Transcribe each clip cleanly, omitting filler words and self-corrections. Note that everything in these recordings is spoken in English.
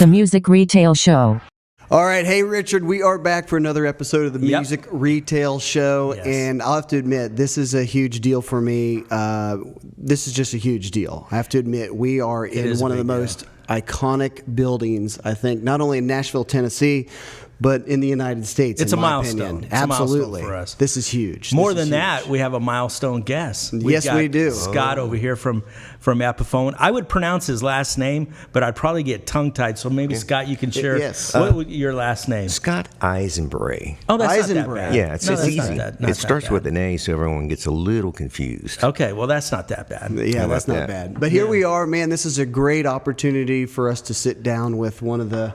The Music Retail Show. All right, hey Richard, we are back for another episode of the Music Retail Show, and I'll have to admit, this is a huge deal for me. This is just a huge deal. I have to admit, we are in one of the most iconic buildings, I think, not only in Nashville, Tennessee, but in the United States. It's in a my milestone. opinion. It's Absolutely. a milestone for us. This is huge. More than that, we have a milestone guest. Yes, we do. Scott over here from Epiphone. I would pronounce his last name, but I'd probably get tongue-tied. So maybe, Scott, you can share what would your last name? Scott Aisenbrey. Oh, that's not that Aisenbrey. bad. Yeah, it's No, just that's easy. not It starts with an A, so everyone gets a little confused. Okay, well, that's not that bad. Yeah, that's not bad. But here we are, man. This is a great opportunity for us to sit down with one of the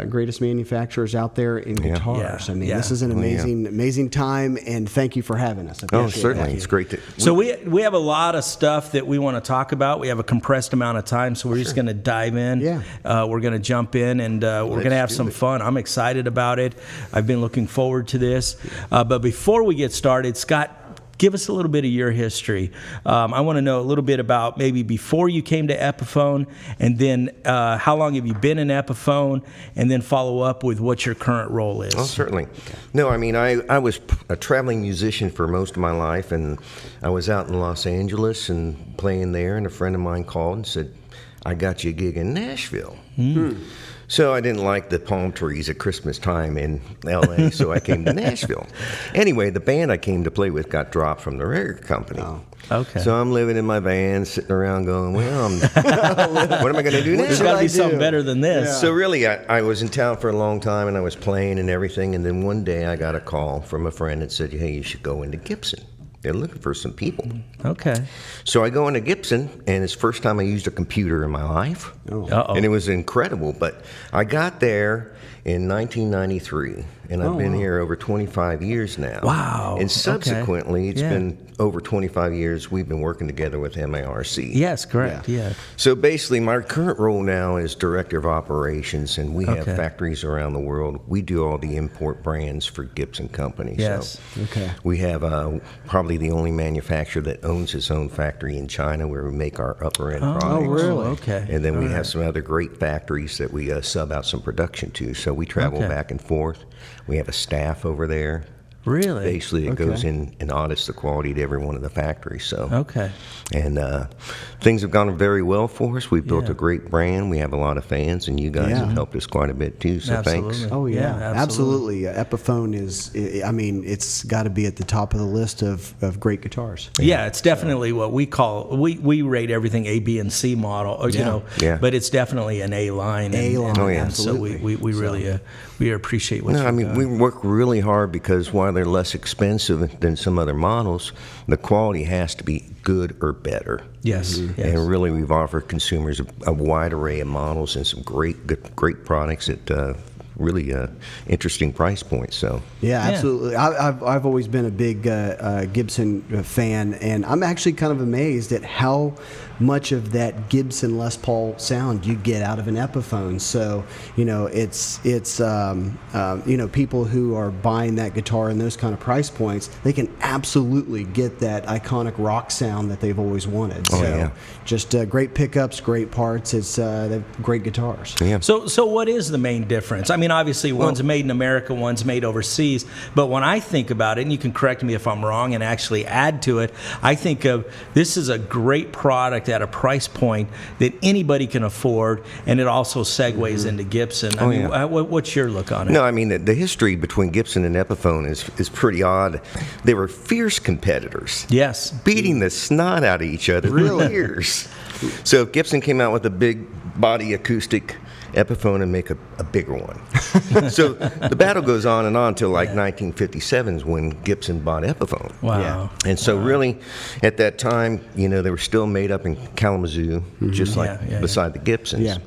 greatest manufacturers out there in guitars. I mean, this is an amazing time, and thank you for having us. Oh, certainly. It's great to... So we have a lot of stuff that we want to talk about. We have a compressed amount of time, so we're just going to dive in. Yeah. We're going to jump in, and we're going to have some fun. I'm excited about it. I've been looking forward to this. But before we get started, Scott, give us a little bit of your history. I want to know a little bit about maybe before you came to Epiphone, and then how long have you been in Epiphone, and then follow up with what your current role is. Oh, certainly. No, I mean, I was a traveling musician for most of my life, and I was out in Los Angeles and playing there, and a friend of mine called and said, I got you a gig in Nashville. So I didn't like the palm trees at Christmas time in L.A., so I came to Nashville. Anyway, the band I came to play with got dropped from the record company. Oh, okay. So I'm living in my van, sitting around going, well, what am I going to do now? There's got to be something better than this. Yeah. So really, I was in town for a long time, and I was playing and everything, and then one day I got a call from a friend that said, hey, you should go into Gibson. They're looking for some people. Okay. So I go into Gibson, and it's the first time I used a computer in my life. Uh-oh. And it was incredible. But I got there in 1993, and I've been here over 25 years now. Wow. And subsequently, it's been over 25 years we've been working together with MARC. Yes, correct. Yeah. So basically, my current role now is Director of Operations, and we have factories around the world. We do all the import brands for Gibson Company. Yes. So we have probably the only manufacturer that owns his own factory in China where we make our upper-end products. Oh, really? Okay. And then we have some other great factories that we sub out some production to. So we travel back and forth. We have a staff over there. Really? Basically, it goes in and audits the quality to every one of the factories. So and things have gone very well for us. We've built a great brand. We have a lot of fans, and you guys have helped us quite a bit too. So thanks. Oh yeah, absolutely. Epiphone is. I mean, it's got to be at the top of the list of great guitars. Yeah, it's definitely what we call. We rate everything A, B, and C model. You know, but it's definitely an A line. And so we really we appreciate what. No, I mean we work really hard because while they're less expensive than some other models, the quality has to be good or better. Yes. And really, we've offered consumers a wide array of models and some great products at really interesting price points. So absolutely. I've always been a big Gibson fan, and I'm actually kind of amazed at how much of that Gibson Les Paul sound you get out of an Epiphone. So it's people who are buying that guitar in those kind of price points, they can absolutely get that iconic rock sound that they've always wanted. Just great pickups, great parts. It's they're great guitars. Yeah. So what is the main difference? I mean, obviously one's made in America, one's made overseas. But when I think about it, and you can correct me if I'm wrong and actually add to it, I think of this is a great product at a price point that anybody can afford, and it also segues into Gibson. I mean, what's your look on it? No, I mean, the history between Gibson and Epiphone is pretty odd. They were fierce competitors. Yes. Beating the snot out of each other for years. So if Gibson came out with a big body acoustic Epiphone and make a bigger one. So the battle goes on and on until like 1957 is when Gibson bought Epiphone. Wow. Yeah. And so really at that time, they were still made up in Kalamazoo, just like beside the Gibsons.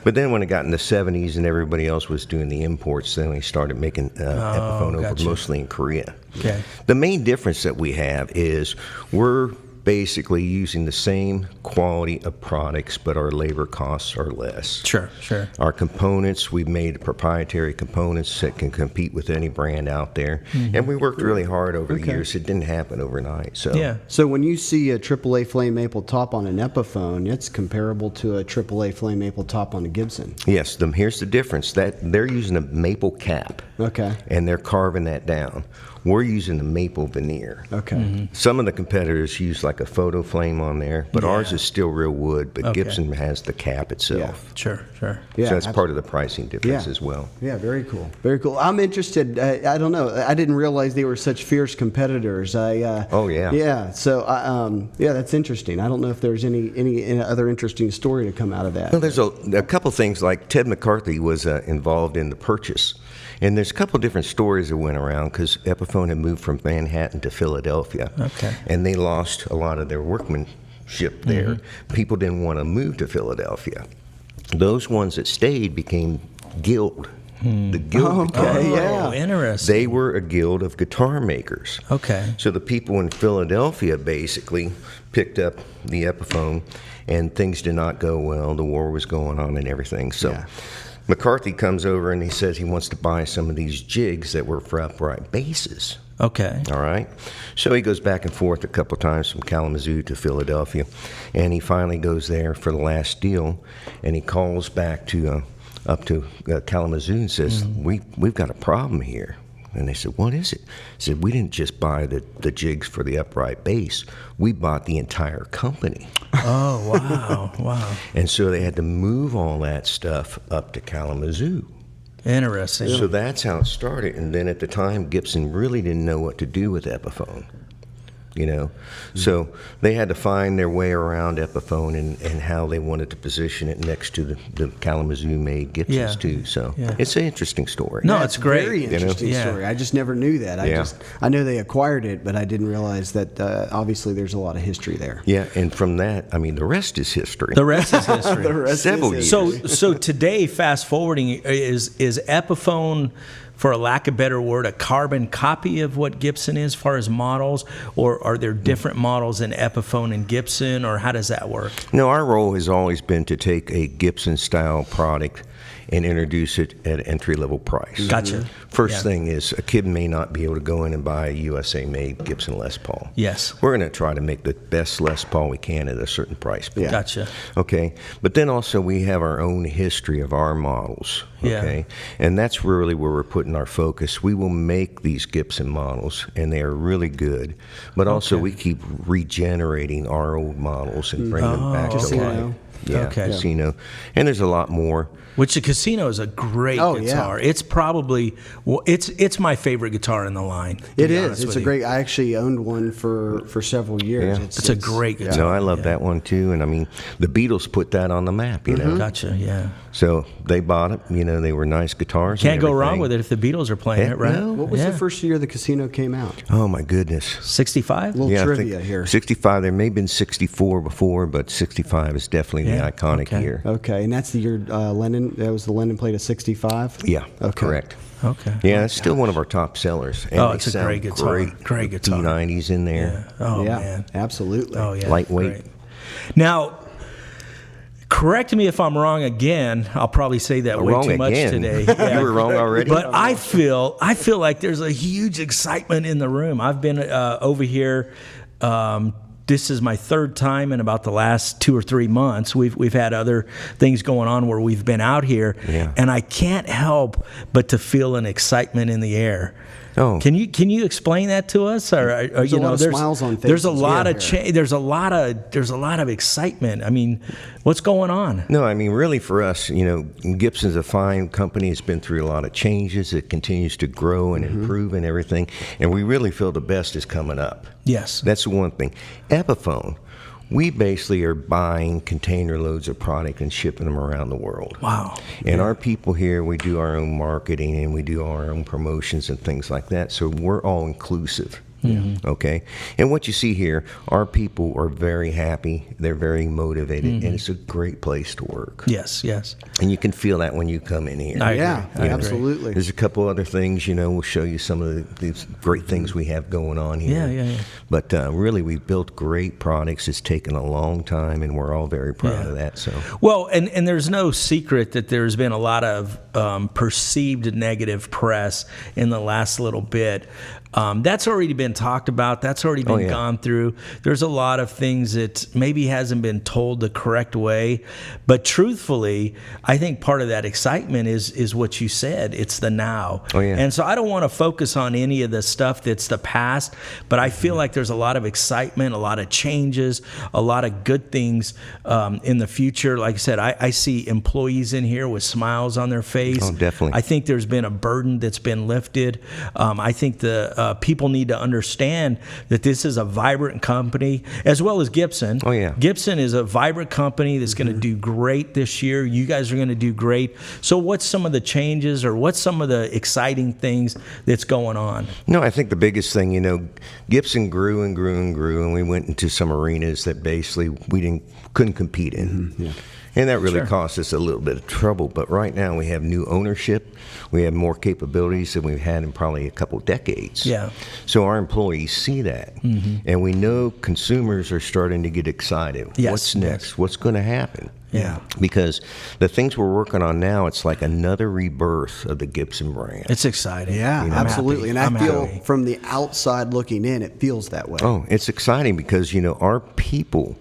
But then when it got in the 70s and everybody else was doing the imports, then we started making Epiphone over mostly in Korea. Okay. The main difference that we have is we're basically using the same quality of products, but our labor costs are less. Sure, sure. Our components, we've made proprietary components that can compete with any brand out there. And we worked really hard over the years. It didn't happen overnight. So Yeah. So when you see a AAA flame maple top on an Epiphone, it's comparable to a AAA flame maple top on a Gibson. yes, here's the difference. That they're using a maple cap. Okay. And they're carving that down. We're using the maple veneer. Okay. Some of the competitors use like a photo flame on there, but ours is still real wood, but Gibson has the cap itself. Sure, sure. Yeah, So that's part of the pricing difference as well. Yeah, very cool. Very cool. I'm interested. I don't know. I didn't realize they were such fierce competitors. Oh, yeah. Yeah. So, that's interesting. I don't know if there's any other interesting story to come out of that. Well, there's a couple things, like Ted McCarthy was involved in the purchase. And there's a couple different stories that went around because Epiphone had moved from Manhattan to Philadelphia. Okay. And they lost a lot of their workmanship there. People didn't want to move to Philadelphia. Those ones that stayed became guild. The guild. Okay, yeah. Oh, interesting. They were a guild of guitar makers. Okay. So the people in Philadelphia basically picked up the Epiphone, and things did not go well. The war was going on and everything. So Yeah. McCarthy comes over and he says he wants to buy some of these jigs that were for upright basses. Okay. All right. So he goes back and forth a couple times from Kalamazoo to Philadelphia, and he finally goes there for the last deal, and he calls back to up to Kalamazoo and says, "We've got a problem here." And they said, "What is it?" He said, "We didn't just buy the jigs for the upright bass. We bought the entire company." Oh, wow. Wow. And so they had to move all that stuff up to Kalamazoo. Interesting. So that's how it started. And then at the time, Gibson really didn't know what to do with Epiphone. So they had to find their way around Epiphone and how they wanted to position it next to the Kalamazoo-made Gibsons Yeah. too. So Yeah. it's an interesting story. No, it's great. Very interesting Yeah. story. I just never knew that. I know they acquired it, but I didn't realize that obviously there's a lot of history there. Yeah, and from that, I mean, the rest is history. The rest is history. The rest Several is years. So today, fast forwarding, is Epiphone, for a lack of a better word, a carbon copy of what Gibson is as far as models, or are there different models in Epiphone and Gibson, or how does that work? No, our role has always been to take a Gibson-style product and introduce it at an entry-level price. Gotcha. First Yeah. thing is, a kid may not be able to go in and buy a USA-made Gibson Les Paul. Yes. We're going to try to make the best Les Paul we can at a certain price point. Gotcha. Okay, but then also we have our own history of our models. Yeah. Okay, and that's really where we're putting our focus. We will make these Gibson models, and they are really good. But also we keep regenerating our old models and bring them back to Casino. life. Yeah, Okay. Casino, and there's a lot more. Which the Casino is a great Oh, yeah. guitar. It's probably it's my favorite guitar in the line. to It be is. honest It's with a you. great. I actually owned one for several years. Yeah. It's a great guitar. No, I love that one too. And I mean, the Beatles put that on the map. You know, Gotcha. Yeah. so they bought it. You know, they were nice guitars. Can't and go wrong everything. with it if the Beatles are playing Heck it, right? no. What was Yeah. the first year the Casino came out? Oh my goodness. 65? Little I trivia think here. 65. There may have been 64 before, but 65 is definitely Yeah, the iconic okay. year. Okay, and that's the year Lennon. That was the Lennon plate of 65. Yeah, Okay. correct. Okay. Yeah, it's still one of our top sellers. And Oh, they it's a sound great guitar. Great guitar. P90s in there. Oh, yeah, man. absolutely. Oh, yeah. Lightweight. Great. Now, correct me if I'm wrong again. I'll probably say that way Wrong too much again. today. You were wrong already. But I feel like there's a huge excitement in the room. I've been over here. This is my third time in about the last 2 or 3 months. We've had other things going on where we've been out here, Yeah. and I can't help but to feel an excitement in the air. Oh. Can you explain that to us? Or There's a lot of smiles on There's a faces. lot Yeah. of there's a lot of excitement. I mean, what's going on? No, I mean, really for us, you know, Gibson's a fine company. It's been through a lot of changes. It continues to grow and improve and everything. And we really feel the best is coming up. Yes. That's the one thing. Epiphone, we basically are buying container loads of product and shipping them around the world. Wow. And our people here, we do our own marketing and we do our own promotions and things like that. So we're all inclusive. Okay, and what you see here, our people are very happy. They're very motivated, and it's a great place to work. Yes, yes. And you can feel that when you come in here. I Yeah, agree. absolutely. There's a couple other things, we'll show you some of these great things we have going on here. Yeah. But really, we've built great products. It's taken a long time, and we're all very proud of that. So, Well, and there's no secret that there's been a lot of perceived negative press in the last little bit. That's already been talked about. That's already been gone through. There's a lot of things that maybe hasn't been told the correct way. But truthfully, I think part of that excitement is what you said. It's the now. Oh, yeah. And so I don't want to focus on any of the stuff that's the past, but I feel like there's a lot of excitement, a lot of changes, a lot of good things in the future. Like I said, I see employees in here with smiles on their face. Oh, definitely. I think there's been a burden that's been lifted. I think the people need to understand that this is a vibrant company, as well as Gibson. Oh, yeah. Gibson is a vibrant company that's going to do great this year. You guys are going to do great. So what's some of the changes, or what's some of the exciting things that's going on? no, I think the biggest thing, Gibson grew and grew and grew, and we went into some arenas that basically we couldn't compete in. And that really cost us a little bit of trouble. But right now we have new ownership. We have more capabilities than we've had in probably a couple decades. Yeah. So our employees see that. And we know consumers are starting to get excited. Yes, What's next? What's going to happen? Yeah. Because the things we're working on now, it's like another rebirth of the Gibson brand. It's exciting. Yeah, I'm absolutely. happy. And I I'm feel happy. from the outside looking in, it feels that way. Oh, it's exciting because, our people,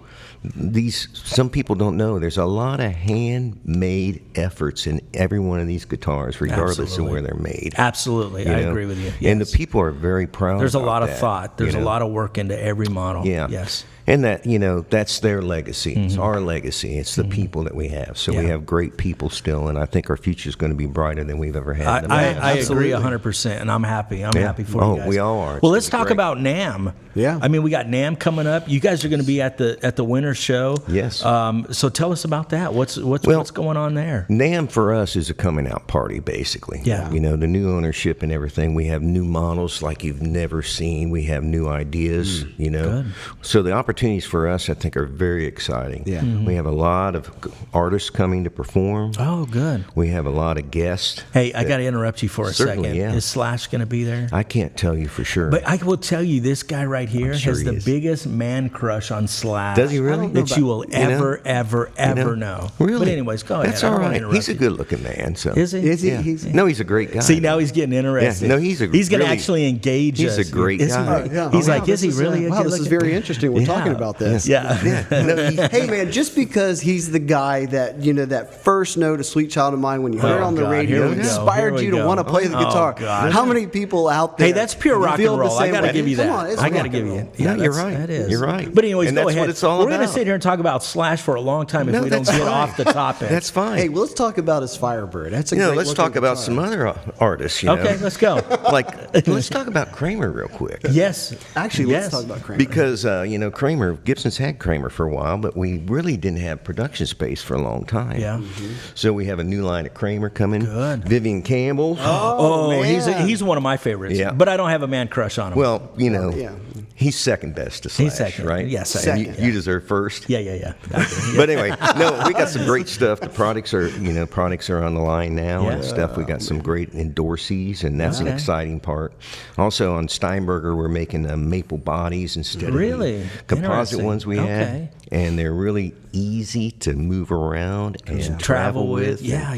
some people don't know there's a lot of handmade efforts in every one of these guitars, regardless of where they're made. Absolutely. I agree with you. And the Yes. people are very proud. There's a about lot of that, thought. There's a lot of work into every model. Yeah. Yes. And that, that's their legacy. It's our legacy. It's the people that we have. So we have great people still, and I think our future is going to be brighter than we've ever had. in the past. I agree 100%, and I'm happy. I'm happy for you guys. we all are. It's Well, let's gonna be talk great. about NAMM. Yeah. I mean, we got NAMM coming up. You guys are going to be at the winter show. Yes. So tell us about that. What's going on there? NAMM for us is a coming out party, basically. Yeah. The new ownership and everything. We have new models like you've never seen. We have new ideas, Good. So the opportunities for us, I think, are very exciting. Yeah. We have a lot of artists coming to perform. Oh, good. We have a lot of guests. Hey, I got to interrupt you for a Certainly, second. yeah. Is Slash going to be there? I can't tell you for sure. But I will tell you, this guy right here sure has he the is. biggest man crush on Slash. Does he really? That you will ever know. Really? But anyways, go ahead. That's I all don't wanna right. interrupt He's a you. good-looking man. So Is he? Is he? Yeah. No, he's a great guy. See, now he's getting interested. Yeah, no, he's going to really- actually engage he's us. a great Is he guy. really? Yeah. He's Wow, like, is he this really a wow, this is good-looking- very interesting. We're Yeah. talking about this. Yeah. Hey man, just because he's the guy that that first note of "Sweet Child of Mine" when you heard it on the God, radio here we go, inspired here you we to go. want to play the Oh, guitar. God. How many people out there? Hey, that's pure rock feel and the roll. I same got to way? give you Come that. on, it's I got to rock give and you roll. it. Yeah, you're that's- right. That is. You're right. But anyways, And go that's ahead. what it's all We're going to about. sit here and talk about Slash for a long time if No, we don't that's get fine. off the topic. That's fine. Hey, well, let's talk about his Firebird. That's a great let's looking talk about guitar. some other artists. Okay, let's go. Let's talk about Kramer real quick. Yes. Actually, yes. let's talk about Kramer. Because, Kramer, Gibson's had Kramer for a while, but we really didn't have production space for a long time. Yeah. So we have a new line of Kramer coming. Good. Vivian Campbell. Oh, man. he's one of my favorites. Yeah. But I don't have a man crush on him. Well, Yeah. he's second best to Slash, He's second. right? Yes, And second. you deserve first. yeah. But anyway, no, we got some great stuff. The products are on the line now and Yeah. stuff. We got some great endorsees, and that's an Okay. exciting part. Also on Steinberger, we're making maple bodies instead Really? of the composite Interesting. ones we Okay. had, and they're really easy to move around and travel with. Yeah.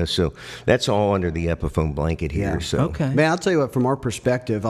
So that's all under the Epiphone blanket here. Yeah. So Okay. Man, I'll tell you what, from our perspective,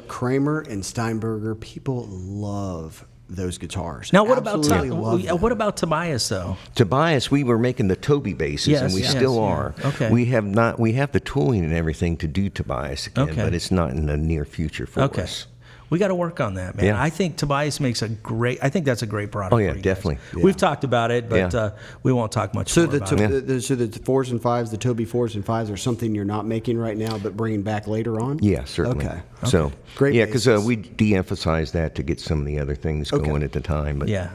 Kramer and Steinberger, people love those guitars. Now, what about Absolutely love them. what about Tobias though? Tobias, we were making the Toby basses, Yes, and we yes, still yeah. are. Okay. We have the tooling and everything to do Tobias again, Okay. but it's not in the near future for Okay. us. We got to work on that, man. Yeah. I think Tobias makes I think that's a great product. Oh, yeah, for you guys. definitely. Yeah. We've talked about it, but Yeah. we won't talk much So more about it. the 4s and 5s, the Toby 4s and 5s are something you're not making right now, but bringing back later on? Yeah, certainly. Okay. So Great yeah, because basis. we de-emphasized that to get some of the other things going at the time. But Yeah.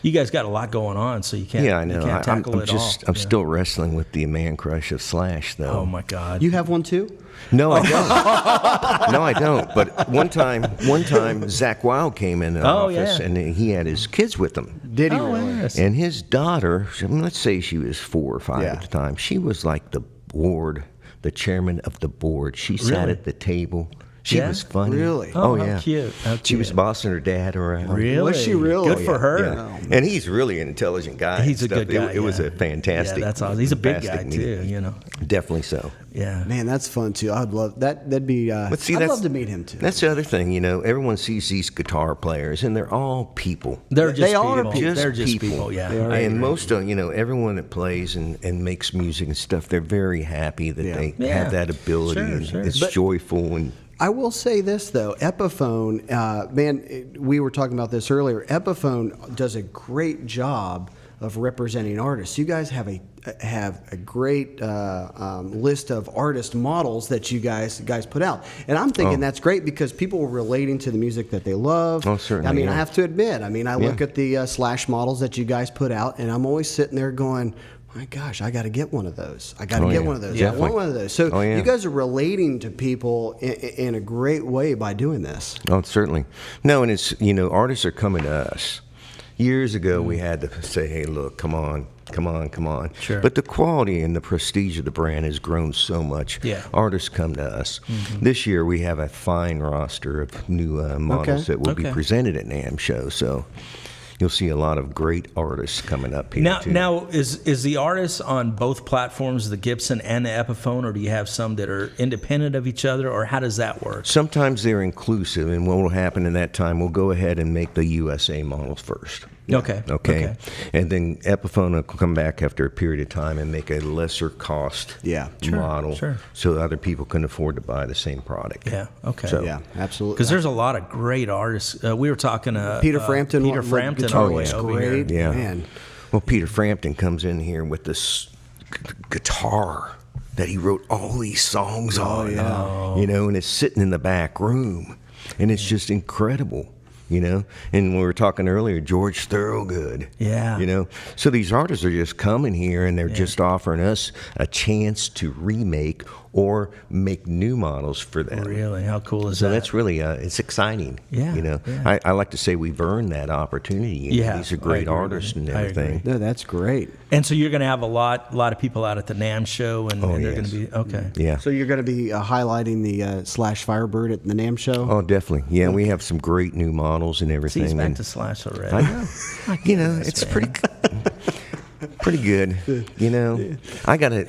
You guys got a lot going on, so you can't. Yeah, I know. You can't tackle I'm it all. I'm still wrestling with the man crush of Slash, though. Oh my God. You have one too? No, I don't. No, I don't. But one time, Zach Wilde came in the office, yeah. and he had his kids with him. Did he Oh, really? yes. And his daughter, let's say she was 4 or 5 at the time. She was like the chairman of the board. She sat Really? at the table. She Yeah? was funny. Really? Oh, yeah. how cute. How She was cute. bossing her dad around. Really? Was she really? Good for her. Yeah. And he's really an intelligent guy. He's a and stuff. good guy. It was yeah. a fantastic. Yeah, that's awesome. He's a big guy fantastic meeting. too. You know. Definitely so. Yeah. Man, that's fun too. I'd love that. That'd be. But see, I'd that's- love to meet him too. That's the other thing, everyone sees these guitar players, and they're all people. They're just They are people. people. They're just people. Yeah. They are. And most of, everyone that plays and makes music and stuff, they're very happy that they Yeah. have that ability, Sure, and sure. it's But- joyful. And I will say this though, Epiphone, man, we were talking about this earlier. Epiphone does a great job of representing artists. You guys have a great list of artist models that you guys put out, and I'm thinking that's great because people are relating to the music that they love. Oh, certainly, I mean, yeah. I have to admit, I look at the Slash models that you guys put out, and I'm always sitting there going, my gosh, I got to get one of those. I got to Oh, get yeah. one of those. I Definitely. want one of those. So Oh, yeah. you guys are relating to people in a great way by doing this. Oh, certainly. No, and it's, artists are coming to us. Years ago, we had to say, hey, look, come on. Sure. But the quality and the prestige of the brand has grown so much. Yeah. Artists come to us. This year, we have a fine roster of new models that will be Okay. presented at NAMM show. So you'll see a lot of great artists coming up here, too. Now is the artist on both platforms, the Gibson and the Epiphone, or do you have some that are independent of each other, or how does that work? Sometimes they're inclusive, and what will happen in that time, we'll go ahead and make the USA models first. Okay. And then Epiphone will come back after a period of time and make a lesser cost model sure. so other people can afford to buy the same product. Yeah. Okay. So- Yeah, absolutely. Because there's a lot of great artists. We were talking Peter Frampton. Peter Frampton. guitar on the way was over great. here. Yeah. Man. Well, Peter Frampton comes in here with this guitar that he wrote all these songs on, and it's sitting in the back room, and it's just incredible. And we were talking earlier, George Thorogood. Yeah. So these artists are just coming here and they're just offering us a chance to remake or make new models for them. Really? How cool is So that? that's really, it's exciting. Yeah, yeah. I like to say we've earned that opportunity. Yeah, These are I great agree, artists and I everything. agree. No, that's great. And so you're going to have a lot of people out at the NAMM show, and they're going yes. to be okay. Yeah. So you're going to be highlighting the Slash Firebird at the NAMM show? Oh, definitely. Yeah, we have some great new models and See, everything. he's back and to Slash already. I know. It's pretty good. I got to,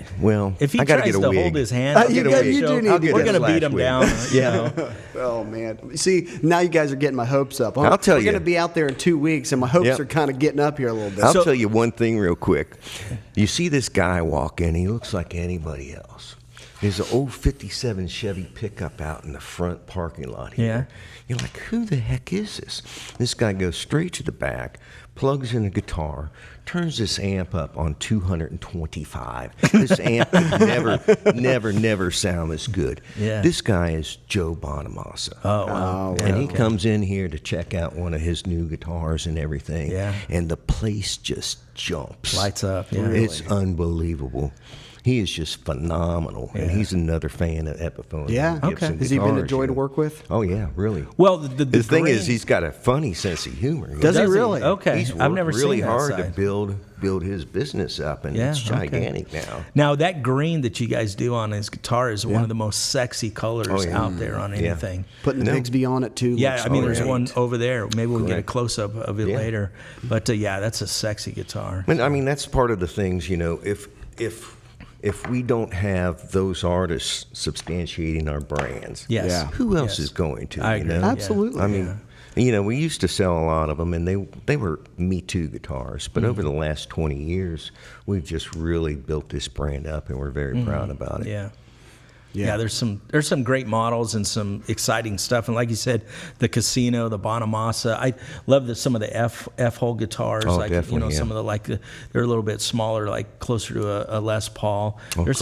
If he I got to tries get a to wig. hold his hand, You up got- there at the you show, do need to we're get going to a beat him Slash down. wig. Oh, man. See, now you guys are getting my hopes up. I'll tell We're you. going to be out there in 2 weeks, and my hopes Yep. are kind of getting up here a little bit. I'll So- tell you one thing real quick. You see this guy walk in, he looks like anybody else. There's an old 57 Chevy pickup out in the front parking lot here. Yeah. You're like, who the heck is this? This guy goes straight to the back, plugs in a guitar, turns this amp up on 225. This amp could never sound this good. Yeah. This guy is Joe Bonamassa. Oh, wow. And he comes in here to check out one of his new guitars and everything. Yeah. And the place just jumps. Lights up. Yeah. It's unbelievable. He is just phenomenal. And Yeah. he's another fan of Epiphone. Yeah? and Gibson Has he been a guitars, joy to work with? Oh, yeah, really. Well, the The thing green- is, he's got a funny sense of humor. Does he Does he? really? Okay. He's I've never worked really seen that hard side. to build his business up, and Yeah, it's okay. gigantic now. Now that green that you guys do on his guitar is one of the most sexy colors Oh, yeah. out there on anything. Putting the No. Bigsby on it, too. Yeah, looks I mean, great. there's one over there. Maybe we'll get a Correct. close up of it Yeah. later. But yeah, that's a sexy guitar. I mean, that's part of the things, if we don't have those artists substantiating our brands, Yes. Yeah. who else Yes. is going to? I you agree. know? Absolutely. I mean, we used to sell a lot of them, and they were Me Too guitars. But over the last 20 years, we've just really built this brand up, and we're very proud about it. Yeah. Yeah, there's some great models and some exciting stuff. And like you said, the Casino, the Bonamassa. I love some of the F-hole guitars. Oh, like definitely, some of they're a little bit smaller, like closer to a Les Paul. There's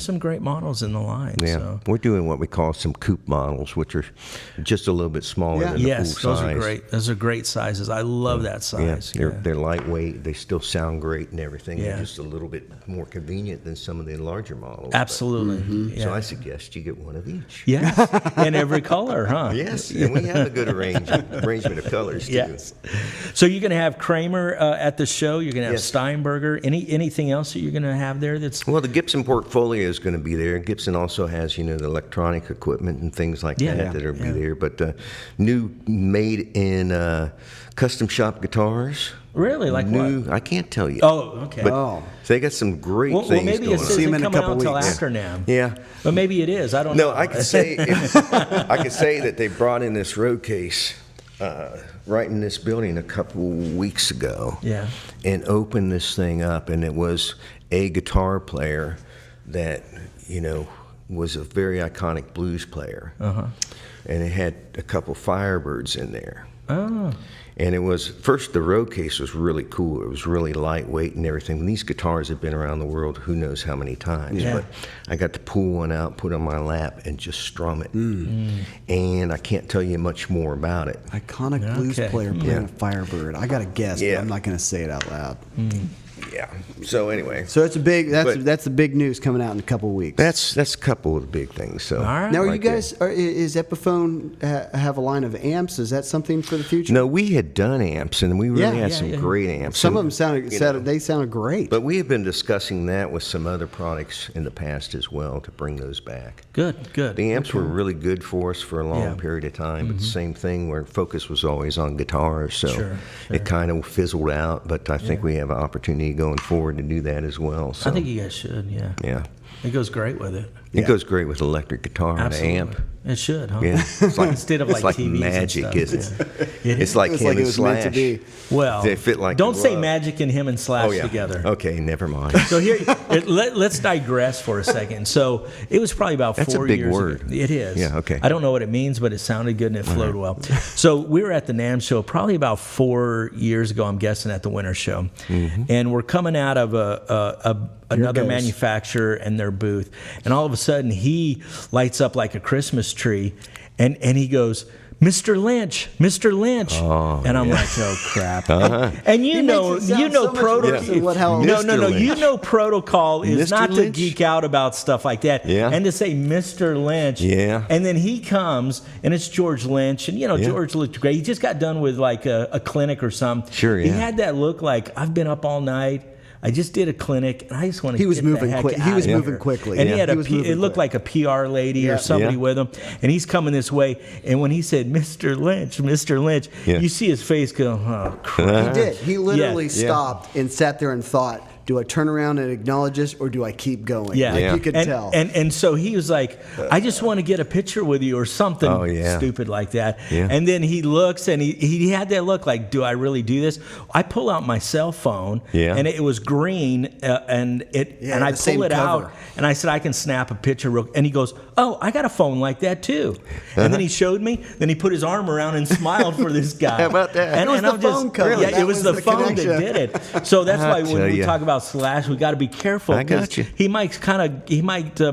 some great models in the line. Yeah, so. we're doing what we call some coupe models, which are just a little bit smaller than the full size. Those are great. Those are great sizes. I love that size. Yeah, they're lightweight. They still sound great and everything. Yeah. They're just a little bit more convenient than some of the larger models. Absolutely. So I suggest you get one of each. Yes, in every color, huh? Yes, and we have a good arrangement of colors too. Yes. So you're going to have Kramer at the show. You're going to have Steinberger. Anything else that you're going to have there? Well, the Gibson portfolio is going to be there. Gibson also has, the electronic equipment and things like that will be there. But new made in custom shop guitars. Really? Like new, what? I can't tell you. Oh, okay. But so they got some great things well, maybe going it on. isn't coming out until after NAMM. Yeah. But maybe it is. I don't know. No, I can say that they brought in this road case right in this building a couple weeks ago. Yeah. And opened this thing up, and it was a guitar player that was a very iconic blues player. And it had a couple Firebirds in there. Oh. And it was, first, the road case was really cool. It was really lightweight and everything. And these guitars have been around the world who knows how many times. Yeah. But I got to pull one out, put it on my lap, and just strum it. And I can't tell you much more about it. Iconic blues player playing a Firebird. I got to guess, but I'm not going to say it out loud. Yeah. So anyway. So it's that's the big news coming out in a couple of weeks. That's a couple of the big things. So. All right. Now, you guys, is Epiphone have a line of amps? Is that something for the future? No, we had done amps, and we really had some great amps. Some of them sounded great. But we have been discussing that with some other products in the past as well to bring those back. Good. The amps were really good for us for a long period of time, but the same thing where focus was always on guitars, so it kind of fizzled out, but I think we have an opportunity going forward to do that as well. So. I think you guys should, Yeah. It goes great with it. It goes great with electric guitar and amp. It should, huh? Yeah. It's like, Instead of it's like TVs magic, and stuff. isn't it? It's like him and it was meant to Slash. be. Well, They fit like don't a say glove. Magic and him and Slash together. Okay, never mind. So here, let's digress for a second. So it was probably about 4 years That's a big ago. word. It is. Yeah, okay. I don't know what it means, but it sounded good and it flowed well. So we were at the NAMM show probably about 4 years ago, I'm guessing, at the Winter Show. And we're coming out of another manufacturer and their booth. And all of a sudden, he lights up like a Christmas tree. And he goes, Mr. Lynch. Oh, and I'm like, oh crap. Uh-huh. And you know protocol. No. You know protocol is Mr. not Lynch? to geek out about stuff like that. Yeah. And to say Mr. Lynch. Yeah. And then he comes and it's George Lynch. And George looked great. He just got done with like a clinic or something. Sure, He yeah. had that look like, I've been up all night. I just did a clinic, and I just want to. He was get moving the heck quick. out He was of moving here. quickly. And he had moving it looked quick. like a PR lady or somebody with him, and he's coming this way. And when he said Mr. Lynch, you see his face go, oh crap. He did. He literally stopped and sat there and thought, do I turn around and acknowledge this, or do I keep going? Yeah. Like, you could tell. And so he was like, I just want to get a picture with you or something stupid like that. Yeah. And then he looks and he had that look like, do I really do this? I pull out my cell phone and it was green and I pull it out and I said, I can snap a picture real. And he goes, oh, I got a phone like that too. And then he showed me, then he put his arm around and smiled for this guy. How about that? And, It was and the I'm just, phone cover. Yeah, That it was was the the phone connection. that did it. So that's why when tell we ya. talk about Slash, we got to be careful. I got 'cause you. He might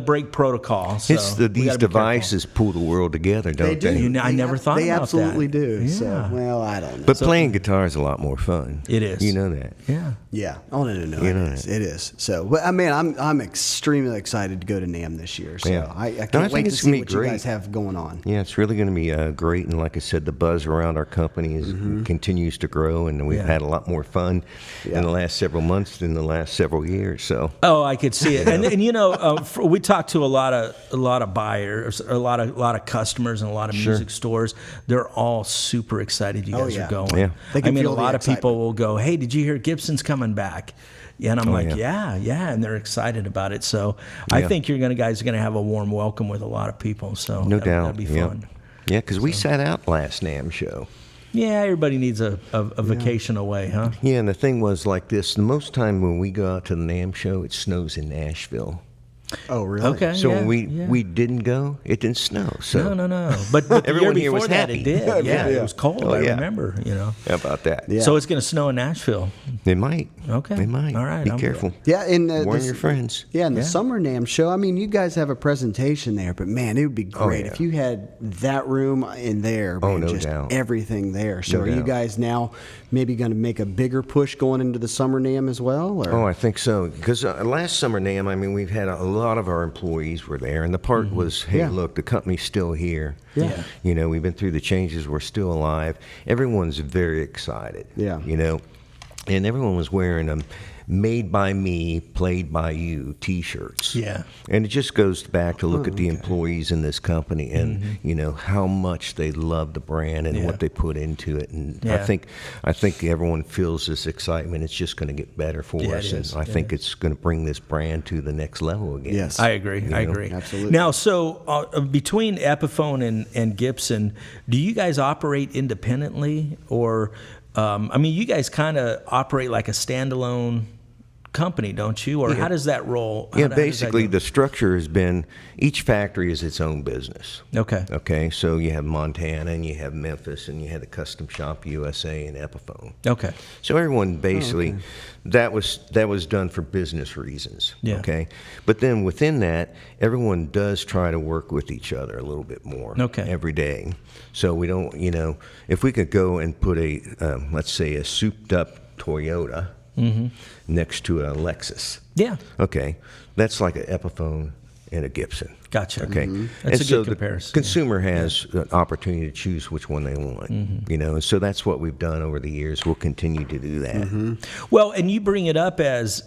break protocol. So These we gotta be devices pull the world together, don't they? do. I never thought they about absolutely that. do. Yeah. So, well, I don't know. But playing guitar is a lot more fun. It is. You know that. Yeah. Yeah. Oh, no. You It know is. It is. So, but I mean, I'm extremely excited to go to NAMM this year. So Yeah. I No, I can't think wait to it's see gonna be what you great. guys have going on. Yeah, it's really going to be great. And like I said, the buzz around our company continues to grow, and we've had a lot more fun in the last several months than the last several years. So. Oh, I could see it, and we talked to a lot of buyers, a lot of customers, and a lot of music stores. They're all super excited you guys are going. Yeah. They can I mean, a feel the lot of people excitement. will go, "Hey, did you hear Gibson's coming back?" Yeah, and I'm yeah, and they're excited about it. So I think you guys are going to have a warm welcome with a lot of people. So No doubt. that'll be fun. Yeah, because we sat out last NAMM show. Yeah, everybody needs a vacation away, huh? Yeah, and the thing was like this. The most time when we go out to the NAMM show, it snows in Nashville. Oh, really? Okay. So yeah, when we didn't go, it didn't snow. So No. But the year Everyone here before was that, happy. it did. Yeah, Yeah. it was cold. Oh, I yeah. remember. how about that? Yeah. So it's going to snow in Nashville. They might. Okay. They might. All right. Be careful. Yeah, and Warn your friends. Yeah, and the Yeah. Summer NAMM show. I mean, you guys have a presentation there, but man, it would be great yeah. if you had that room in there. Man, no just doubt. everything there. So, No are you doubt. guys now maybe going to make a bigger push going into the Summer NAMM as well? Or? Oh, I think so. Because last summer, NAMM, I mean, we've had a lot of our employees were there, and the part was, hey, Yeah. look, the company's still here. Yeah. You know, we've been through the changes. We're still alive. Everyone's very excited. Yeah. You know, and everyone was wearing them. Made by me, played by you T-shirts. Yeah. And it just goes back to look at the employees in this company and you know how much they love the brand and Yeah. what they put into it. And Yeah. I think everyone feels this excitement. It's just going to get better for Yeah, us, it is. and I think it's going to bring this brand to the next level again. Yes. I agree. I know? agree. Absolutely. Now, so between Epiphone and Gibson, do you guys operate independently, or I mean, you guys kind of operate like a standalone company, don't you? Or how does that roll? Yeah, How does that basically go? the structure has been each factory is its own business. Okay. Okay, so you have Montana and you have Memphis and you had the Custom Shop USA and Epiphone. Okay. So everyone basically that was done for business reasons. Yeah. Okay. But then within that, everyone does try to work with each other a little bit more. Okay. Every day. So we don't, you know, if we could go and put a let's say a souped up Toyota next to a Lexus. Yeah. Okay, that's like an Epiphone and a Gibson. Gotcha. Okay, That's and a so good comparison. The consumer has an opportunity to choose which one they want. You know, and so that's what we've done over the years. We'll continue to do that. Well, and you bring it up as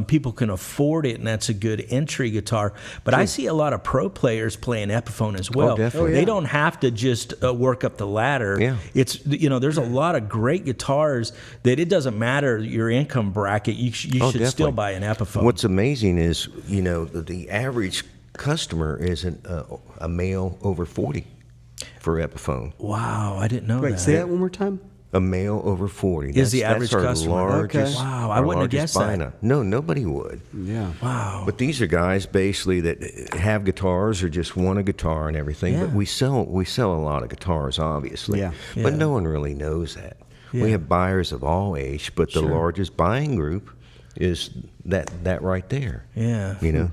people can afford it, and that's a good entry guitar. But I see a lot of pro players playing Epiphone as well. definitely. They don't have to just work up the ladder. Yeah. It's there's a lot of great guitars that it doesn't matter your income bracket. You should still definitely. buy an Epiphone. What's amazing is, you know, the average customer is a male over 40 for Epiphone. Wow, I didn't know Wait, that. say that one more time. A male over 40. Is the average that's our customer. largest, Okay. Wow, I our wouldn't have largest guessed that. buy now. No, nobody would. Yeah. Wow. But these are guys basically that have guitars or just want a guitar and everything. Yeah. But we sell a lot of guitars, obviously. Yeah. But Yeah. no one really knows that. Yeah. We have buyers of all age, but the Sure. largest buying group is that right there. Yeah. You know.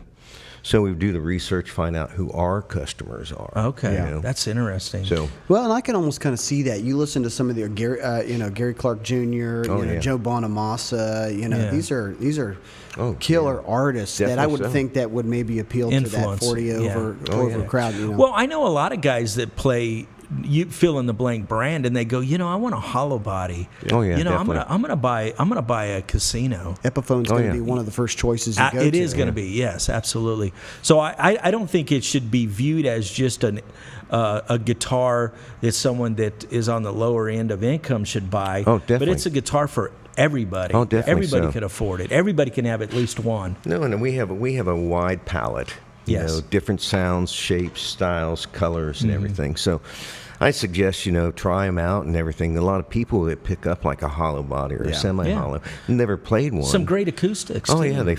So we do the research, find out who our customers are. Okay, you know. that's interesting. So Well, and I can almost kind of see that. You listen to some of the Gary Clark Jr., yeah. Joe Bonamassa. Yeah. These are Oh, killer artists that I Definitely would so. think that would maybe appeal Influence, to that 40 yeah. over crowd. You know. Well, I know a lot of guys that play you fill in the blank brand, and they go, I want a hollow body. Oh, yeah, I'm definitely. gonna buy a Casino. Epiphone's going to yeah. be one of the first choices you go to. It is going to be, yes, absolutely. So I don't think it should be viewed as just a guitar that someone that is on the lower end of income should buy. Oh, But definitely. it's a guitar for everybody. Oh, definitely Everybody so. can afford it. Everybody can have at least one. No, and we have a wide palette. You Yes. know, different sounds, shapes, styles, colors, Mm-hmm. and everything. So I suggest, try them out and everything. A lot of people that pick up like a hollow body or a semi-hollow never played one. Some great acoustics. Oh too. yeah, they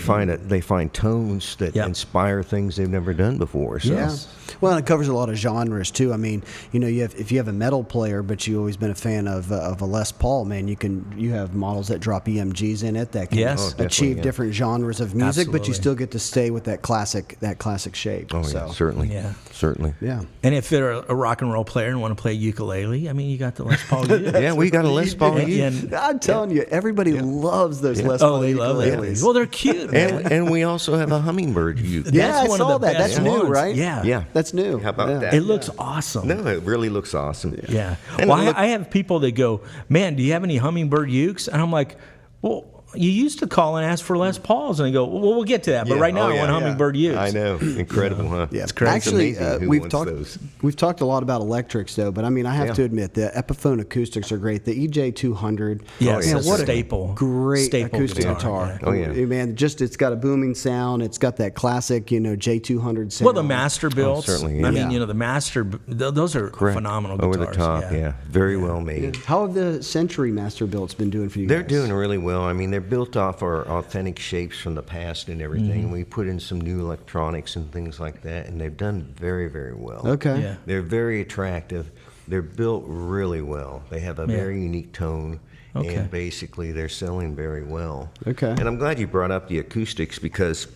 find tones that Yeah. inspire things they've never done before. So. Yeah. Well, and it covers a lot of genres too. I mean, if you have a metal player, but you've always been a fan of a Les Paul, man, you have models that drop EMGs in it that can Yes. Oh, definitely, achieve yeah. different genres of music, but Absolutely. you still get to stay with that classic shape. Oh so, yeah, certainly. Yeah. Certainly. yeah. And if they're a rock and roll player and want to play ukulele, I mean, you got the Les Paul. Yeah, we got a Les Paul. And- I'm telling you, everybody loves those Les Oh, Paul they love ukuleles. that. Well, they're cute. Man. And we also have a hummingbird uke. Yeah, That's I one saw of the that. best That's new, ones. right? Yeah. Yeah. That's new. How about Yeah. that? It looks awesome. No, it really looks awesome. Yeah. And Well, look- I have people that go, man, do you have any hummingbird ukes? And I'm like, well, you used to call and ask for Les Pauls. And they go, well, we'll get to that. But Yeah. right now, Oh, I yeah, want yeah. hummingbird ukes. I know. Incredible, huh? Yeah, It's actually, amazing who we've wants talked those. we've talked a lot about electrics though, but I mean, I have Yeah. to admit the Epiphone acoustics are great. The EJ200, Yes, man, it's a what staple. great Staple acoustic guitar. guitar. Oh, yeah. Man, it's got a booming sound. It's got that classic, J200 sound. Well, the master builds. certainly, yeah. I mean, Yeah. the master, those are Correct. phenomenal Over guitars. the top, yeah. Very well made. How have the Century master builds been doing for you They're guys? doing really well. I mean, they're they're built off our authentic shapes from the past and everything. We put in some new electronics and things like that, and they've done very, very well. Okay. Yeah. They're very attractive. They're built really well. They have a very unique tone, and basically they're selling very well. Okay. And I'm glad you brought up the acoustics because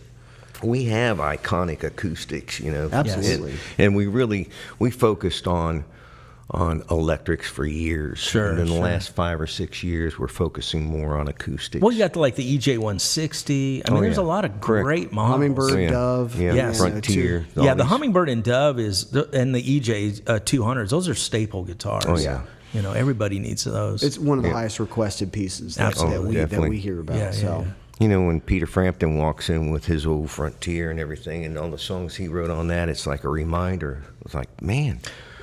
we have iconic acoustics, you know. Absolutely. And we focused on electrics for years. Sure, And in the sure. last 5 or 6 years, we're focusing more on acoustics. Well, you got like the EJ160. I mean, there's a lot of great models. Hummingbird, Dove. Yeah, Yes. Frontier. all Yeah, the these. Hummingbird and Dove and the EJ 200s. Those are staple guitars. Oh, yeah. You know, everybody needs those. It's one of the highest requested pieces that, Absolutely. that Definitely. we hear about. Yeah, so. yeah. You know, when Peter Frampton walks in with his old Frontier and everything, and all the songs he wrote on that, it's like a reminder. It's like, man,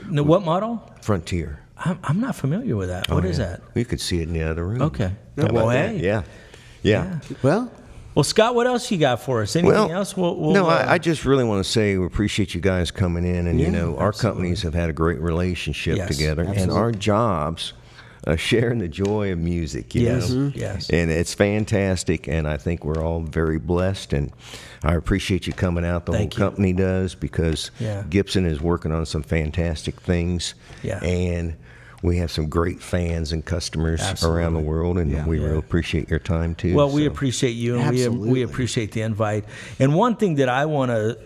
No, what model? Frontier. I'm not familiar with that. What is yeah. that? You could see it in the other room. Okay. How about Well, that? hey. Yeah. Well, Well, Scott, what else you got for us? Anything else? No, I just really want to say we appreciate you guys coming in, and you know, our companies have had a great relationship Yes, together, and our jobs sharing the joy of music. You Yes, know? yes. And it's fantastic, and I think we're all very blessed, and I appreciate you coming out. The Thank whole you. company does because Yeah. Gibson is working on some fantastic things, Yeah. and we have some great fans and customers around the world, and we really appreciate your time too. Well, we so. appreciate you, and Absolutely. we appreciate the invite. And one thing that I want to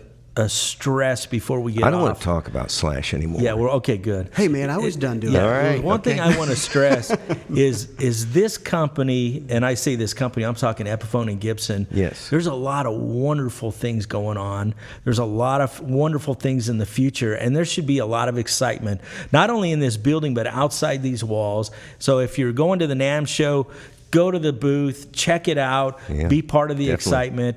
stress before we get I don't off. want to talk about Slash anymore. Yeah, we're okay. Good. hey, man, I was done doing Yeah, that. All right, one okay. thing I want to stress is this company, and I say this company, I'm talking Epiphone and Gibson. Yes. There's a lot of wonderful things going on. There's a lot of wonderful things in the future, and there should be a lot of excitement, not only in this building, but outside these walls. So if you're going to the NAMM show, go to the booth, check it out, Yeah, be part of the definitely. excitement.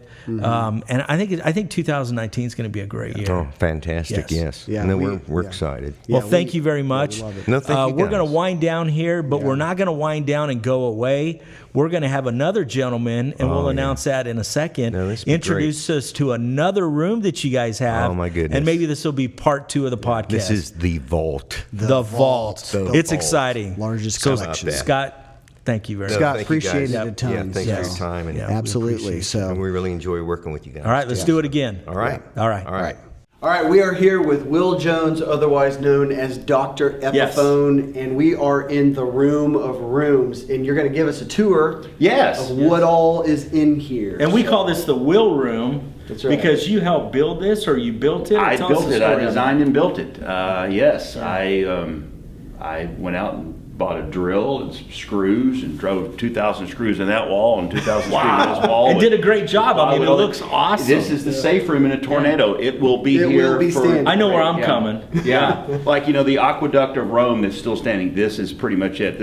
And I think 2019 is going to be a great year. Oh, fantastic! Yes. Yeah, No, we- we're yeah. excited. Well, Yeah, thank we- you very much. love it. No, thank you, We're going guys. to wind down here, but we're not going to wind down and go away. We're going to have another gentleman, and we'll announce that in a second. No, this would be Introduce us to another room that you guys have. Oh, my goodness. And maybe this will be part 2 of the podcast. This is the vault. the vault. The It's vault. exciting. Largest so, collection. Scott, thank you very much. Scott, Thank you, guys. appreciate it a Yeah, ton. thanks for so. your time, and Absolutely. So. and we really enjoy working with you guys. All right, let's do it again. All right. All right. All right. All right, we are here with Will Jones, otherwise known as Dr. Yes. Epiphone, and we are in the room of rooms, and you're going to give us a tour Yes. of what all is in here. And we call this the Will Room That's right. because you helped build this, or you built it. Or I tell us built the it. I story of designed and built it. Yes, I went out and bought a drill and some screws and drove 2,000 screws in that wall and 2,000 screws in this wall. And did a great job. I mean, it Well, looks awesome. This is the safe room in a tornado. It will be It here will be for. standing. I know where I'm Yeah. coming. Yeah, like the aqueduct of Rome that's still standing. This is pretty much it.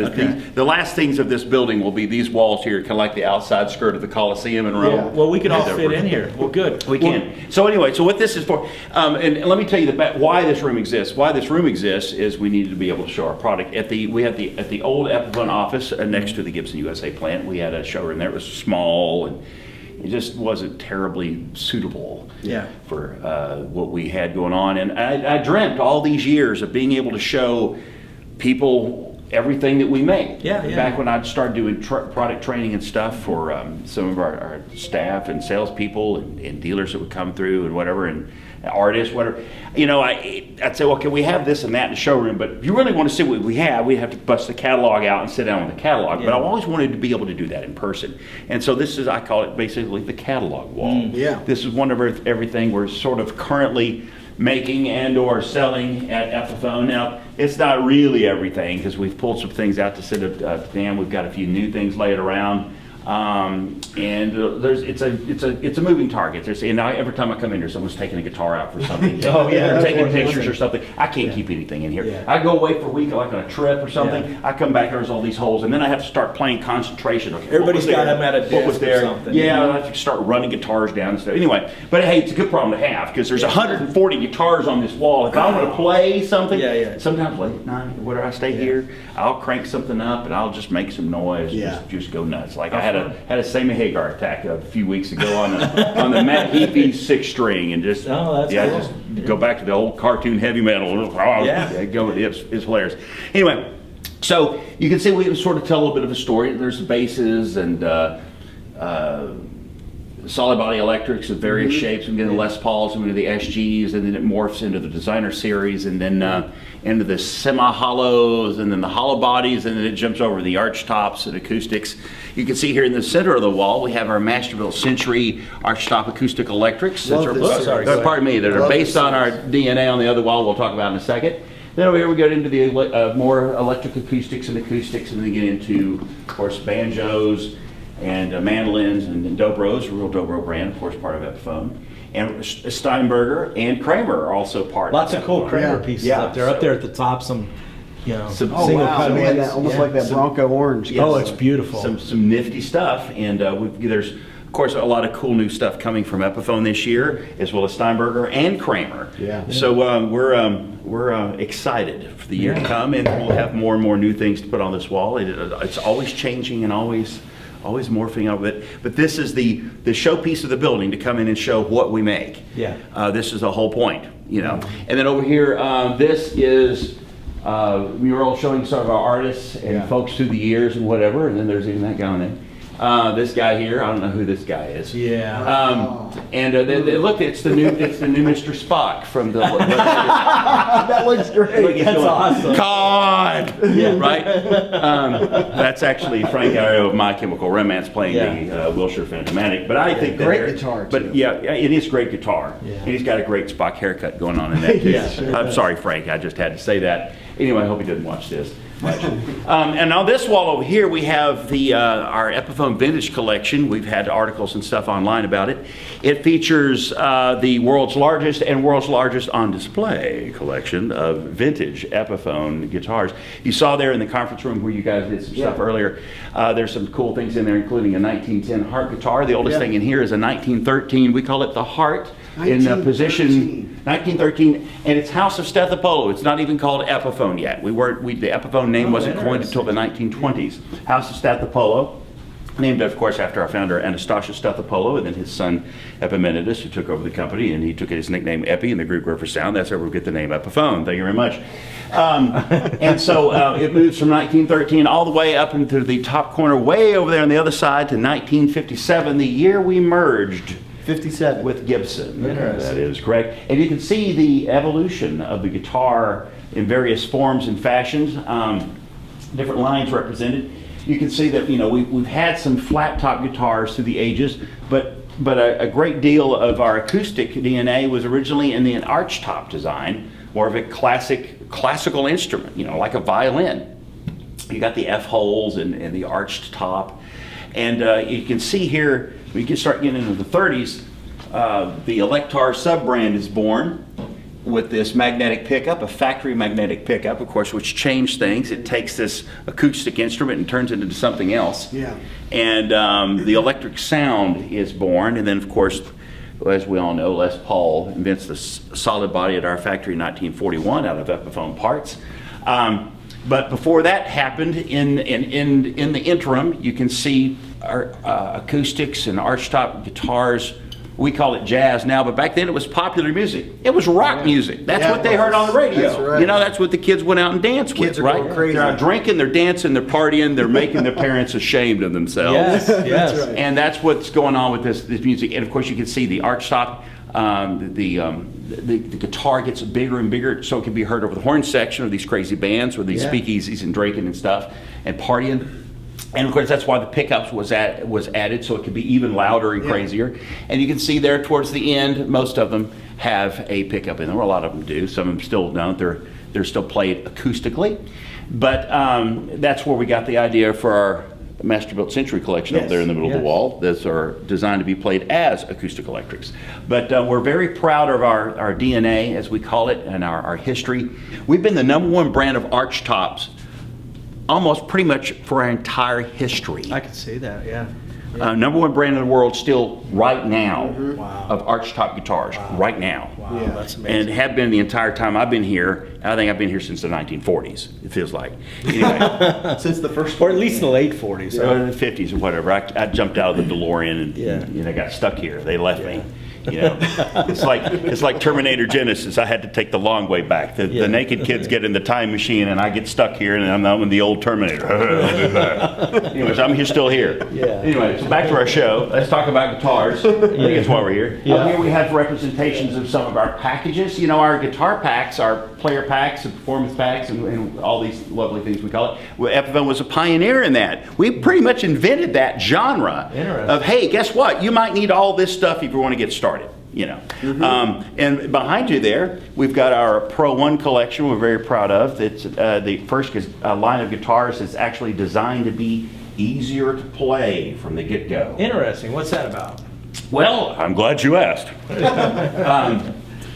The last things of this building will be these walls here, kind of like the outside skirt of the Colosseum in Rome. Well, we can all fit in here. Well, good. We can. So anyway, so what this is for, and let me tell you why this room exists. Why this room exists is we needed to be able to show our product at the old Epiphone office next to the Gibson USA plant. We had a showroom there. It was small and it just wasn't terribly suitable for what we had going on. And I dreamt all these years of being able to show people everything that we make. Yeah. Back when I started doing product training and stuff for some of our staff and salespeople and dealers that would come through and whatever, and artists, whatever. I'd say, well, can we have this and that in the showroom? But if you really want to see what we have, we'd have to bust the catalog out and sit down with the catalog. But I always wanted to be able to do that in person. And so this is, I call it basically the catalog wall. Yeah. This is one of everything we're sort of currently making and or selling at Epiphone. Now, it's not really everything because we've pulled some things out to sit at Dan. We've got a few new things laid around. It's a moving target. And now every time I come in here, someone's taking a guitar out for something. They're taking pictures or something. I can't keep anything in here. Yeah. I go away for a week, like on a trip or something. I come back, there's all these holes, and then I have to start playing concentration. Okay, Everybody's got them at a What was desk or there? something. Yeah, I have to start running guitars down and stuff. Anyway, but hey, it's a good problem to have because there's 140 guitars on this wall. If I want to play something, sometimes late at night, where I stay here, I'll crank something up and I'll just make some noise, just go nuts. Like I had a Sammy Hagar attack a few weeks ago on the Matt Heafy 6-string and just cool. just go back to the old cartoon heavy metal. It's hilarious. Anyway, so you can see we sort of tell a little bit of a story. There's the basses and solid body electrics of various shapes. We get the Les Pauls, and we do the SGs, and then it morphs into the designer series, and then into the semi-hollows, and then the hollow bodies, and then it jumps over the arch tops and acoustics. You can see here in the center of the wall, we have our Masterbuilt Century archtop acoustic electrics. that are based on our DNA on the other wall we'll talk about in a second. Then over here we get into the more electric acoustics, and then get into, of course, banjos, and mandolins, and dobros, a real dobro brand, of course, part of Epiphone. And Steinberger and Kramer are also part. Lots of cool Kramer pieces up there. Up there at the top, some single cut Man, ones. almost like that Bronco orange. Oh, it's beautiful. Some nifty stuff, and there's of course a lot of cool new stuff coming from Epiphone this year, as well as Steinberger and Kramer. Yeah. So we're excited for the year to come, and we'll have more and more new things to put on this wall. It's always changing and always morphing out of it. But this is the showpiece of the building, to come in and show what we make. Yeah. This is the whole point, And then over here, this is mural showing some of our artists and folks through the years and whatever. And then there's even that guy on there. This guy here, I don't know who this guy is. Yeah. And look, it's the new Mr. Spock from the. That looks great. That's awesome. God. Yeah. Right. That's actually Frank Ario of My Chemical Romance playing the Wilshire Phantomatic. But I think great guitar, too. But yeah, it is great guitar. Yeah. And he's got a great Spock haircut going on in that too. Sure I'm sorry, Frank. I just had to say that. Anyway, I hope he doesn't watch this. And on this wall over here, we have our Epiphone Vintage Collection. We've had articles and stuff online about it. It features the world's largest on display collection of vintage Epiphone guitars. You saw there in the conference room where you guys did some stuff earlier. There's some cool things in there, including a 1910 Hart guitar. The oldest thing in here is a 1913. We call it the Hart. In position 1913, and it's House of Stethopolo. It's not even called Epiphone yet. The Epiphone name wasn't coined until the 1920s. House of Stethopolo, named of course after our founder Anastasius Stethopolo, and then his son Epimenides, who took over the company, and he took his nickname Epi, and the Greek word for sound. That's where we get the name Epiphone. Thank you very much. And so it moves from 1913 all the way up into the top corner, way over there on the other side, to 1957, the year we merged 57 with Gibson. That is correct. And you can see the evolution of the guitar in various forms and fashions, different lines represented. You can see that we've had some flat top guitars through the ages, but a great deal of our acoustic DNA was originally in the arch top design, more of a classical instrument, like a violin. You got the F holes and the arched top. And you can see here, we can start getting into the 30s, the Electar sub-brand is born with this magnetic pickup, a factory magnetic pickup, of course, which changed things. It takes this acoustic instrument and turns it into something else. Yeah. And the electric sound is born. And then, of course, as we all know, Les Paul invents the solid body at our factory in 1941 out of Epiphone parts. But before that happened, in the interim, you can see our acoustics and archtop guitars. We call it jazz now, but back then it was popular music. It was rock music. That's what they heard on the radio. That's right. That's what the kids went out and danced Kids with, are right? going crazy. They're out drinking, they're dancing, they're partying, they're making their parents ashamed of themselves. Yes. That's right. And that's what's going on with this music. And of course, you can see the archtop. The guitar gets bigger and bigger, so it can be heard over the horn section of these crazy bands with these speakeasies and drinking and stuff and partying. And of course, that's why the pickups was added, so it could be even louder and crazier. And you can see there towards the end, most of them have a pickup in them, or a lot of them do. Some of them still don't. They're still played acoustically. But that's where we got the idea for our Masterbuilt Century collection up there in the middle of the wall. Those are designed to be played as acoustic electrics. But we're very proud of our DNA, as we call it, and our history. We've been the #1 brand of arch tops almost pretty much for our entire history. I can see that, yeah. #1 brand in the world still right now of archtop guitars, right now. Wow, that's amazing. And have been the entire time I've been here. I think I've been here since the 1940s, it feels like. Anyway, Since the first Or at least the late 40s. the 50s or whatever. I jumped out of the DeLorean and I got stuck here. They left me. You know, it's like Terminator Genesis. I had to take the long way back. The naked kids get in the time machine, and I get stuck here, and I'm in the old Terminator. Anyways, I'm still here. Yeah. Anyways, back to our show. Let's talk about guitars. I think that's why we're here. Yeah. Here we have representations of some of our packages. You know, our guitar packs, our player packs, and performance packs, and all these lovely things we call it. Well, Epiphone was a pioneer in that. We pretty much invented that genre of, hey, guess what? You might need all this stuff if you want to get started. You know, and behind you there, we've got our Pro 1 collection we're very proud of. It's the first line of guitars that's actually designed to be easier to play from the get-go. Interesting. What's that about? Well, I'm glad you asked.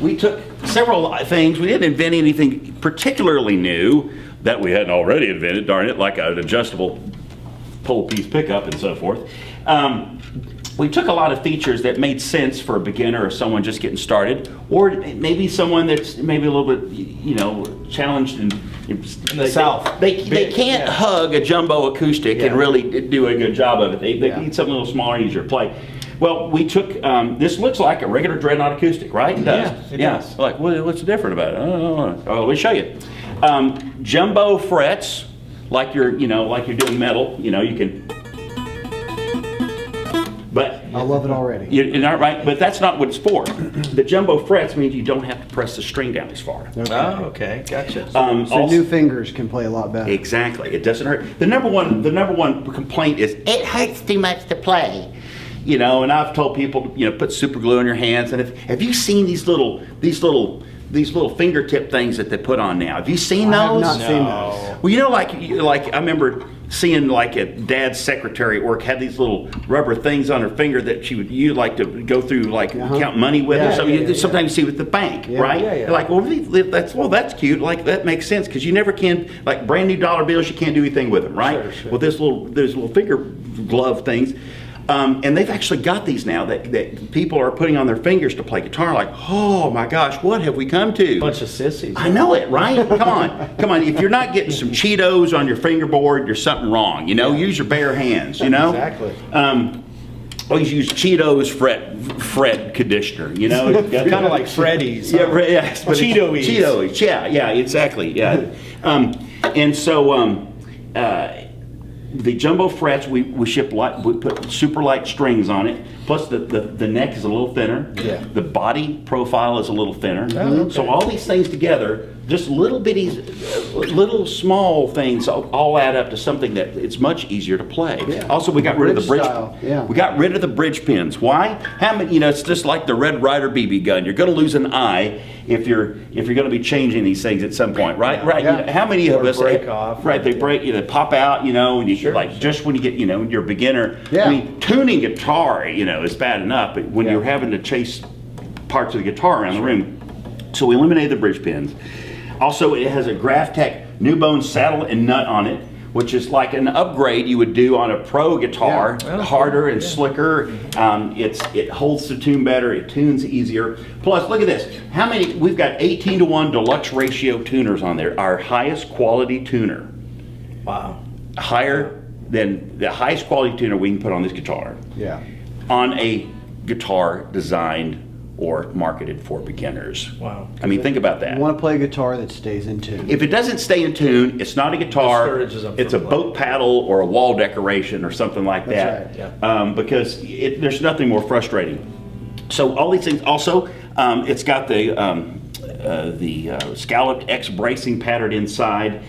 We took several things. We didn't invent anything particularly new that we hadn't already invented, darn it, like an adjustable pull-piece pickup and so forth. We took a lot of features that made sense for a beginner or someone just getting started, or maybe someone that's maybe a little bit, you know, challenged in the South. They can't hug a jumbo acoustic and really do a good job of it. They need something a little smaller and easier to play. Well, we took, this looks like a regular Dreadnought acoustic, right? It does. Yeah, it does. Like, what's different about it? I don't know. Let me show you. Jumbo frets, like you're doing metal, you know, you can. But I love it already. you're not right, but that's not what it's for. The jumbo frets means you don't have to press the string down as far. Oh, okay, gotcha. So new fingers can play a lot better. Exactly, it doesn't hurt. The number one complaint is it hurts too much to play. You know, and I've told people, you know, put super glue on your hands. And have you seen these little fingertip things that they put on now? Have you seen those? I have not seen those. Well, you know, like I remember seeing like a dad's secretary at work had these little rubber things on her finger that you like to go through, like count money with or something. Sometimes you see with the bank, right? Yeah, yeah. Like, that's cute. Like that makes sense because you never can, like brand new dollar bills, you can't do anything with them, right? Sure. Well, there's little finger glove things. And they've actually got these now that people are putting on their fingers to play guitar. Like, oh my gosh, what have we come to? Bunch of sissies. I know it, right? Come on. If you're not getting some Cheetos on your fingerboard, there's something wrong. You know, use your bare hands. You know, Exactly. Always use Cheetos fret conditioner. You know, Kind of like Freddy's. yeah, yes, but Cheeto-Ease. Cheeto-Ease. Yeah, exactly. Yeah, and so. The jumbo frets we ship light. We put super light strings on it. Plus the neck is a little thinner. Yeah. The body profile is a little thinner. Oh, okay. So all these things together, just little small things, all add up to something that it's much easier to play. Yeah. Also, we got rid of the bridge. Style. Yeah. We got rid of the bridge pins. Why? How many? You know, it's just like the Red Ryder BB gun. You're going to lose an eye if you're going to be changing these things at some point, right? Right. Yeah. You know, how many of us break off. Right, they break. They pop out. You know, and you just when you get, you know, you're a beginner. Yeah. I mean, tuning guitar, you know, is bad enough, but when you're having to chase parts of the guitar around the room, so we eliminated the bridge pins. Also, it has a Graphtec new bone saddle and nut on it, which is like an upgrade you would do on a pro guitar, harder and slicker. It holds the tune better, it tunes easier. Plus, look at this. How many? We've got 18-to-1 deluxe ratio tuners on there. Our highest quality tuner. Wow. Higher than the highest quality tuner we can put on this guitar. Yeah. On a guitar designed or marketed for beginners. Wow. I mean, think about that. You want to play a guitar that stays in tune. If it doesn't stay in tune, it's not a guitar. Discourages them It's a from boat paddle or a wall decoration or something like that. That's right, Because there's nothing more frustrating. So all these things. Also, it's got the scalloped X bracing pattern inside.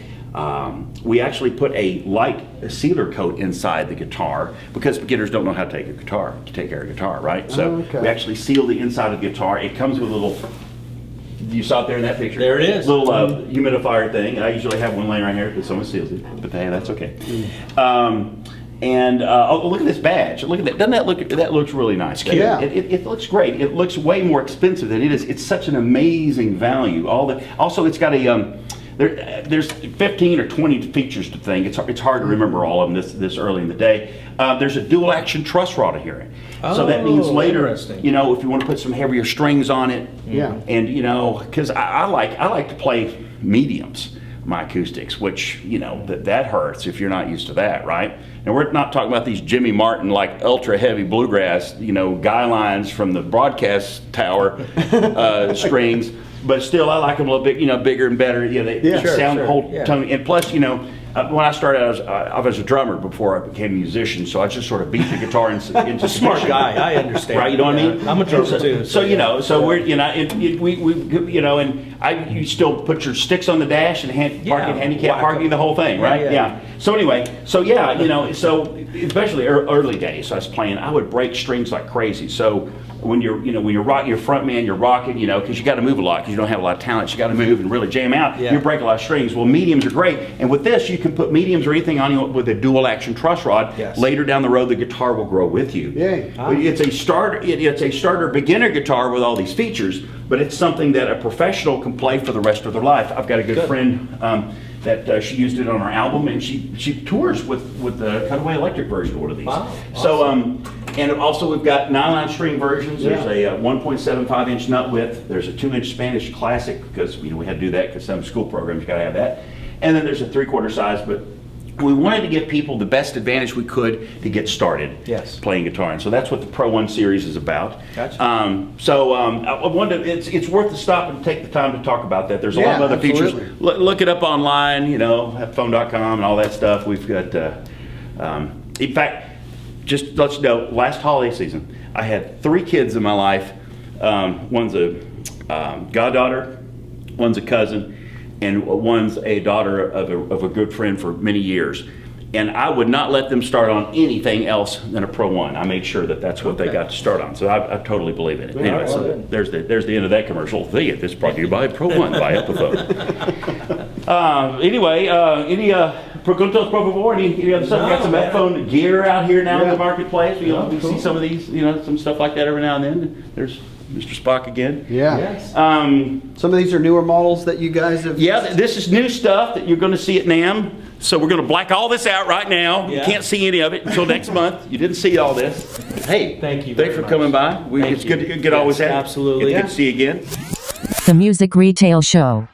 We actually put a light sealer coat inside the guitar because beginners don't know how to take care of a guitar, right? So we actually seal the inside of the guitar. It comes with a little, you saw it there in that picture? There it is. Little humidifier thing. I usually have one laying right here because someone seals it, but hey, that's okay. Look at this badge. Look at that. Doesn't that look? That looks really nice. cute. Yeah. It looks great. It looks way more expensive than it is. It's such an amazing value. Also, it's got a there's 15 or 20 features to the thing. It's hard to remember all of them this early in the day. There's a dual action truss rod here. So that means later, interesting. you know, if you want to put some heavier strings on it, Yeah. and you know, because I like to play mediums. my acoustics, which, you know, that hurts if you're not used to that, right? And we're not talking about these Jimmy Martin, like ultra heavy bluegrass, you know, guy lines from the broadcast tower strings, but still I like them a little bit, you know, bigger and better. You know, they sound the whole tone. And plus, you know, when I started out, I was a drummer before I became a musician, so I just sort of beat the guitar into Smart submission. guy, I understand. Right, you know what I mean? I'm a drummer too. So you know, so we're, you know, we you know, and you still put your sticks on the dash and parking, handicap parking, the whole thing, right? Yeah. So anyway, so yeah, you know, so especially early days, I was playing, I would break strings like crazy. So when you're rocking your front man, you're rocking, you know, because you got to move a lot because you don't have a lot of talent. You got to move and really jam out. You break a lot of strings. Well, mediums are great, and with this, you can put mediums or anything on you with a dual action truss rod. Later down the road, the guitar will grow with you. It's a starter. It's a starter beginner guitar with all these features, but it's something that a professional can play for the rest of their life. I've got a good friend that she used it on her album, and she tours with the Cutaway Electric version of one of these. Wow. So and also we've got nylon string versions. There's a 1.75 inch nut width. There's a 2-inch Spanish Classic, because we had to do that because some school programs you got to have that. And then there's a 3/4 size, but we wanted to give people the best advantage we could to get started playing guitar, and so that's what the Pro 1 series is about. Gotcha. I wanted it's worth to stop and take the time to talk about that. There's a lot of other features. Look it up online, you know, epiphone.com and all that stuff. We've got, in fact, just to let you know, last holiday season, I had 3 kids in my life. One's a goddaughter, one's a cousin, and one's a daughter of a good friend for many years. And I would not let them start on anything else than a Pro 1. I made sure that that's what they got to start on. So I totally believe in it. Anyway, so there's the end of that commercial. This is brought to you by Pro 1 by Epiphone. Anyway, any Preguntas, por favor? Any other stuff? We got some Epiphone gear out here now in the marketplace. We see some of these, you know, some stuff like that every now and then. There's Mr. Spock again. Some of these are newer models that you guys have. This is new stuff that you're going to see at NAMM. So we're going to black all this out right now. You can't see any of it until next month. You didn't see all this. Hey, thank you. Thanks for coming by. It's good to get always have. Absolutely. It's good to see you again. The Music Retail Show.